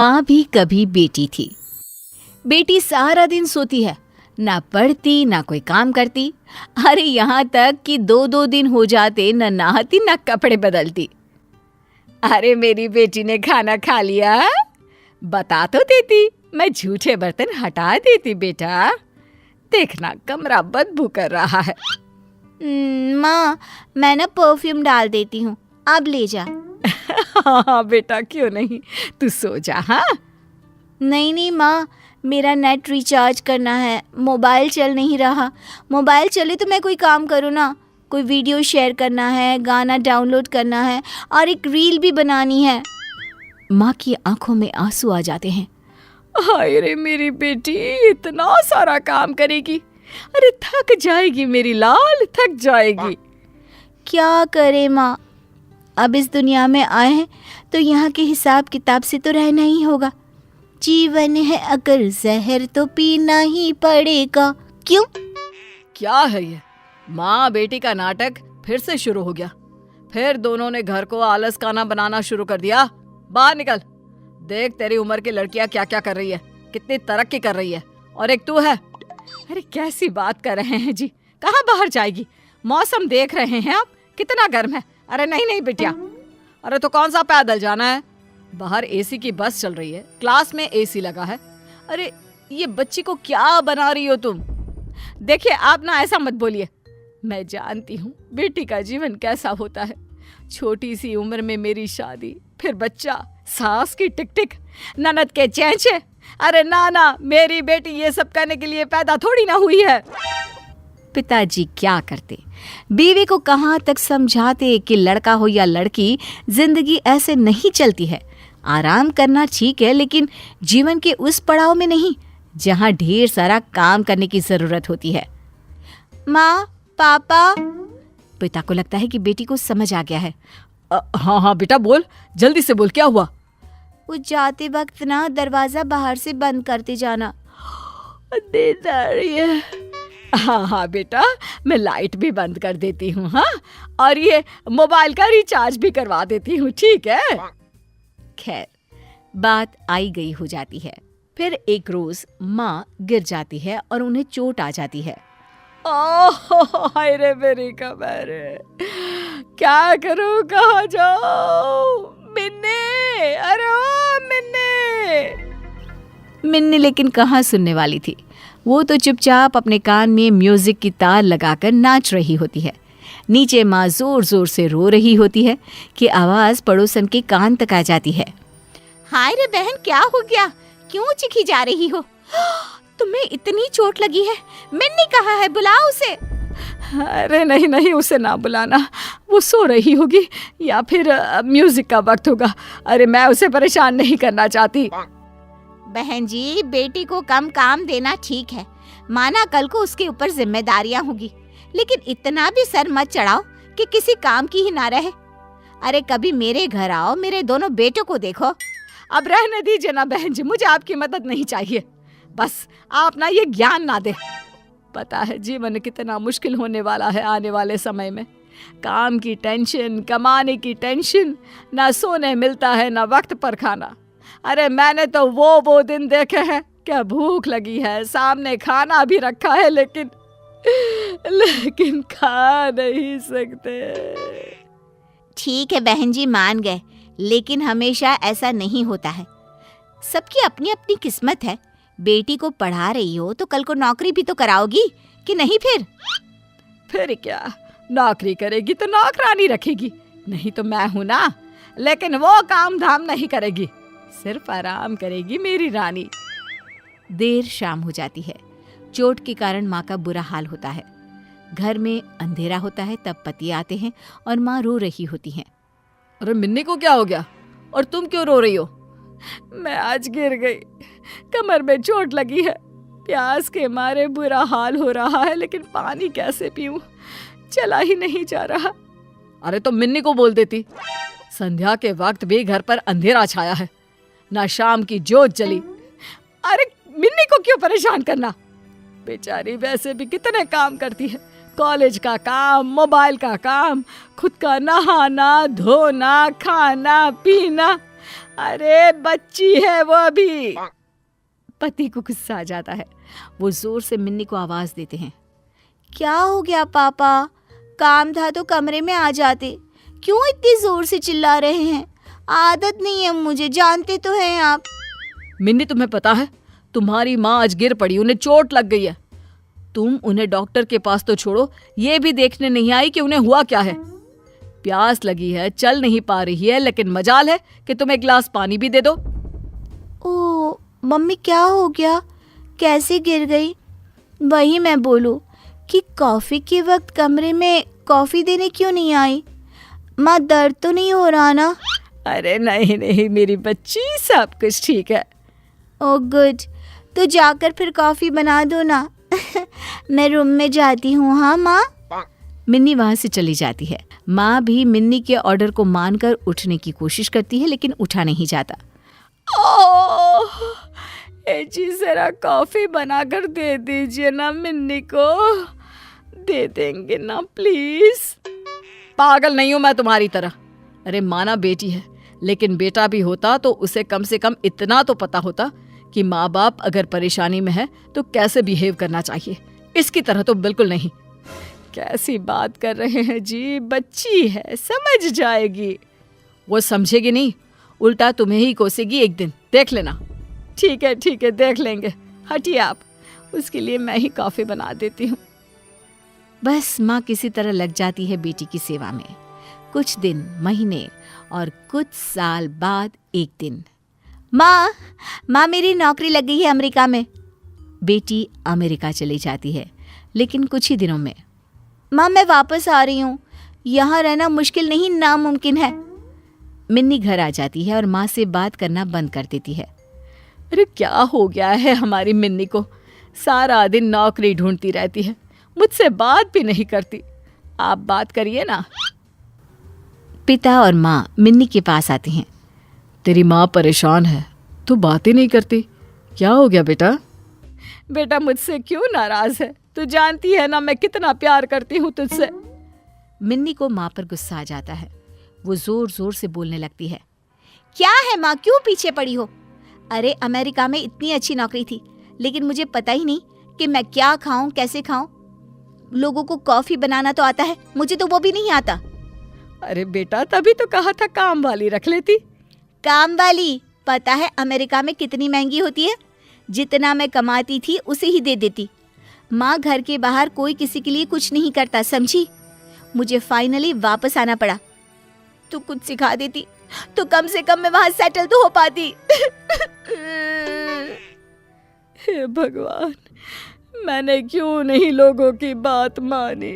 माँ भी कभी बेटी थी। बेटी सारा दिन सोती है, ना पढ़ती ना कोई काम करती। अरे यहाँ तक कि 2-2 दिन हो जाते न नहाती ना कपड़े बदलती। अरे मेरी बेटी ने खाना खा लिया? बता तो देती, मैं झूठे बर्तन हटा देती। बेटा देखना कमरा बदबू कर रहा है। माँ मैं ना परफ्यूम डाल देती हूँ, अब ले जा। हाँ बेटा क्यों नहीं, तू सो जा। हाँ नहीं माँ, मेरा नेट रिचार्ज करना है, मोबाइल चल नहीं रहा। मोबाइल चले तो मैं कोई काम करूँ ना, कोई वीडियो शेयर करना है, गाना डाउनलोड करना है और एक रील भी बनानी है। माँ की आंखों में आंसू आ जाते हैं। हाय रे मेरी बेटी इतना सारा काम करेगी, अरे थक जाएगी मेरी लाल, थक जाएगी। क्या करे माँ, अब इस दुनिया में आए हैं तो यहाँ के हिसाब किताब से तो रहना ही होगा। जीवन है अगर जहर तो पीना ही पड़ेगा। क्यों? क्या है ये, माँ बेटी का नाटक फिर से शुरू हो गया। फिर दोनों ने घर को आलस खाना बनाना शुरू कर दिया। बाहर निकल, देख तेरी उम्र की लड़कियां क्या क्या कर रही है, कितनी तरक्की कर रही है, और एक तू है। अरे कैसी बात कर रहे हैं जी, कहाँ बाहर जाएगी? मौसम देख रहे हैं आप, कितना गर्म है। अरे नहीं नहीं बिटिया, अरे तो कौन सा पैदल जाना है, बाहर एसी की बस चल रही है, क्लास में एसी लगा है। अरे ये बच्ची को क्या बना रही हो तुम? देखिए आप ना ऐसा मत बोलिए, मैं जानती हूँ बेटी का जीवन कैसा होता है। छोटी सी उम्र में मेरी शादी, फिर बच्चा, सास की टिक टिक, ननद के चेंचे। अरे ना, मेरी बेटी ये सब करने के लिए पैदा थोड़ी ना हुई है। पिताजी क्या करते, बीवी को कहाँ तक समझाते कि लड़का हो या लड़की, जिंदगी ऐसे नहीं चलती है। आराम करना ठीक है, लेकिन जीवन के उस पड़ाव में नहीं जहाँ ढेर सारा काम करने की जरूरत होती है। माँ, पापा। पिता को लगता है कि बेटी को समझ आ गया है। हाँ बेटा बोल, जल्दी से बोल, क्या हुआ? वो जाते वक्त ना दरवाजा बाहर से बंद करते जाना। नींद आ रही है। हाँ बेटा, मैं लाइट भी बंद कर देती हूँ। हाँ, और ये मोबाइल का रिचार्ज भी करवा देती हूँ, ठीक है? खैर बात आई गई हो जाती है। फिर एक रोज माँ गिर जाती है और उन्हें चोट आ जाती है। ओह हाय रे मेरी कमर, क्या करूँ, कहाँ जाऊँ? मिन्नी, अरे ओ मिन्नी लेकिन कहाँ सुनने वाली थी। वो तो चुपचाप अपने कान में म्यूजिक की तार लगाकर नाच रही होती है। नीचे माँ जोर जोर से रो रही होती है कि आवाज पड़ोसन के कान तक आ जाती है। हाय रे बहन, क्या हो गया, क्यों चिखी जा रही हो? तुम्हें इतनी चोट लगी है? मिन्नी कहाँ है, बुलाओ उसे। अरे नहीं, उसे ना बुलाना, वो सो रही होगी या फिर म्यूजिक का वक्त होगा। अरे मैं उसे परेशान नहीं करना चाहती। बहन जी, बेटी को कम काम देना ठीक है, माना कल को उसके ऊपर जिम्मेदारियां होगी, लेकिन इतना भी सर मत चढ़ाओ कि किसी काम की ही ना रहे। अरे कभी मेरे घर आओ, मेरे दोनों बेटों को देखो। अब रहने दीजिए ना बहन जी, मुझे आपकी मदद नहीं चाहिए। बस आप ना ये ज्ञान ना दे। पता है जीवन कितना मुश्किल होने वाला है आने वाले समय में। काम की टेंशन, कमाने की टेंशन, ना सोने मिलता है ना वक्त पर खाना। अरे मैंने तो वो दिन देखे हैं, क्या भूख लगी है, सामने खाना भी रखा है, लेकिन खा नहीं सकते। ठीक है बहन जी, मान गए, लेकिन हमेशा ऐसा नहीं होता है। सबकी अपनी अपनी किस्मत है। बेटी को पढ़ा रही हो तो कल को नौकरी भी तो कराओगी कि नहीं? फिर क्या, नौकरी करेगी तो नौकरानी रखेगी, नहीं तो मैं हूं ना। लेकिन वो काम धाम नहीं करेगी, सिर्फ आराम करेगी मेरी रानी। देर शाम हो जाती है। चोट के कारण माँ का बुरा हाल होता है। घर में अंधेरा होता है, तब पति आते हैं और माँ रो रही होती हैं। अरे मिन्नी को क्या हो गया, और तुम क्यों रो रही हो? मैं आज गिर गई, कमर में चोट लगी है, प्यास के मारे बुरा हाल हो रहा है, लेकिन पानी कैसे पीऊं, चला ही नहीं जा रहा। अरे तो मिन्नी को बोल देती। संध्या के वक्त भी घर पर अंधेरा छाया है, ना शाम की जोत जली। अरे मिन्नी को क्यों परेशान करना, बेचारी वैसे भी कितने काम करती है, कॉलेज का काम, मोबाइल का काम, खुद का नहाना धोना, खाना पीना। अरे बच्ची है वो अभी। पति को गुस्सा आ जाता है। वो जोर से मिन्नी को आवाज देते हैं। क्या हो गया पापा? काम था तो कमरे में आ जाते, क्यों इतनी जोर से चिल्ला रहे हैं? आदत नहीं है मुझे, जानते तो हैं आप। मिन्नी तुम्हें पता है तुम्हारी माँ आज गिर पड़ी, उन्हें चोट लग गई है। तुम उन्हें डॉक्टर के पास तो छोड़ो, ये भी देखने नहीं आई कि उन्हें हुआ क्या है। प्यास लगी है, चल नहीं पा रही है, लेकिन मजाल है कि तुम एक गिलास पानी भी दे दो। ओ मम्मी, क्या हो गया? कैसे गिर गई? वही मैं बोलूं कि कॉफी के वक्त कमरे में कॉफी देने क्यों नहीं आई? माँ, दर्द तो नहीं हो रहा ना? अरे नहीं नहीं मेरी बच्ची, सब कुछ ठीक है। ओह गुड, तो जाकर फिर कॉफी बना दो ना। मैं रूम में जाती हूँ। हाँ माँ। मिन्नी वहां से चली जाती है। माँ भी मिन्नी के ऑर्डर को मानकर उठने की कोशिश करती है, लेकिन उठा नहीं जाता। ओह, जी जरा कॉफी बनाकर दे दीजिए ना मिन्नी को। दे देंगे ना प्लीज। पागल नहीं हूं मैं तुम्हारी तरह। अरे माना बेटी है, लेकिन बेटा भी होता तो उसे कम से कम इतना तो पता होता कि माँ बाप अगर परेशानी में है तो कैसे बिहेव करना चाहिए। इसकी तरह तो बिल्कुल नहीं। कैसी बात कर रहे हैं जी, बच्ची है, समझ जाएगी। वो समझेगी नहीं, उल्टा तुम्हें ही कोसेगी एक दिन, देख लेना। ठीक है देख लेंगे, हटिए आप, उसके लिए मैं ही कॉफी बना देती हूँ। बस माँ किसी तरह लग जाती है बेटी की सेवा में। कुछ दिन, महीने और कुछ साल बाद एक दिन, माँ मेरी नौकरी लग गई है अमेरिका में। बेटी अमेरिका चली जाती है, लेकिन कुछ ही दिनों में। माँ मैं वापस आ रही हूँ, यहाँ रहना मुश्किल नहीं नामुमकिन है। मिन्नी घर आ जाती है और माँ से बात करना बंद कर देती है। अरे क्या हो गया है हमारी मिन्नी को? सारा दिन नौकरी ढूंढती रहती है, मुझसे बात भी नहीं करती। आप बात करिए ना। पिता और माँ मिन्नी के पास आती हैं। तेरी माँ परेशान है, तू बातें नहीं करती, क्या हो गया बेटा? बेटा मुझसे क्यों नाराज है? तू जानती है ना मैं कितना प्यार करती हूँ तुझसे। मिन्नी को माँ पर गुस्सा आ जाता है। वो जोर जोर से बोलने लगती है। क्या है माँ, क्यों पीछे पड़ी हो? अरे अमेरिका में इतनी अच्छी नौकरी थी, लेकिन मुझे पता ही नहीं कि मैं क्या खाऊं, कैसे खाऊं। लोगों को कॉफी बनाना तो आता है, मुझे तो वो भी नहीं आता। अरे बेटा तभी तो कहा था काम वाली रख लेती। काम वाली? पता है अमेरिका में कितनी महंगी होती है? जितना मैं कमाती थी उसे ही दे देती। माँ, घर के बाहर कोई किसी के लिए कुछ नहीं करता, समझी? मुझे फाइनली वापस आना पड़ा। तू कुछ सिखा देती तो कम से कम मैं वहां सेटल तो हो पाती। हे भगवान, मैंने क्यों नहीं लोगों की बात मानी।